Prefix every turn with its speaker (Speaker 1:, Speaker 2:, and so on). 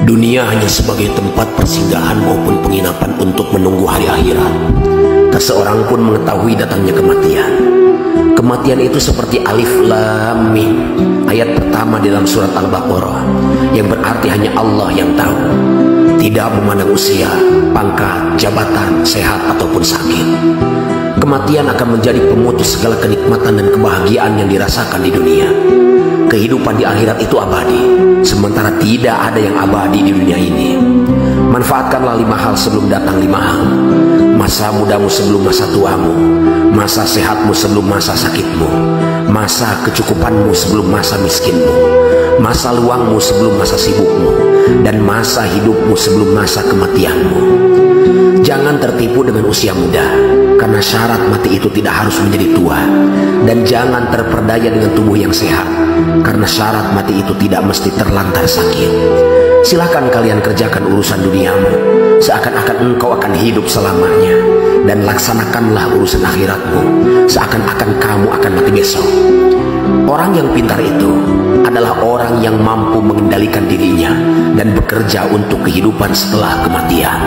Speaker 1: Dunia hanya sebagai tempat persinggahan maupun penginapan untuk menunggu hari akhirat. Tak seorang pun mengetahui datangnya kematian. Kematian itu seperti alif lam mim, ayat pertama dalam surat Al-Baqarah, yang berarti hanya Allah yang tahu. Tidak memandang usia, pangkat, jabatan, sehat ataupun sakit. Kematian akan menjadi pemutus segala kenikmatan dan kebahagiaan yang dirasakan di dunia. Kehidupan di akhirat itu abadi, sementara tidak ada yang abadi di dunia ini. Manfaatkanlah 5 hal sebelum datang 5 hal. Masa mudamu sebelum masa tuamu, masa sehatmu sebelum masa sakitmu, masa kecukupanmu sebelum masa miskinmu, masa luangmu sebelum masa sibukmu, dan masa hidupmu sebelum masa kematianmu. Jangan tertipu dengan usia muda, karena syarat mati itu tidak harus menjadi tua. Dan jangan terperdaya dengan tubuh yang sehat, karena syarat mati itu tidak mesti terlantar sakit. Silahkan kalian kerjakan urusan duniamu seakan-akan engkau akan hidup selamanya, dan laksanakanlah urusan akhiratmu seakan-akan kamu akan mati besok. Orang yang pintar itu adalah orang yang mampu mengendalikan dirinya dan bekerja untuk kehidupan setelah kematian.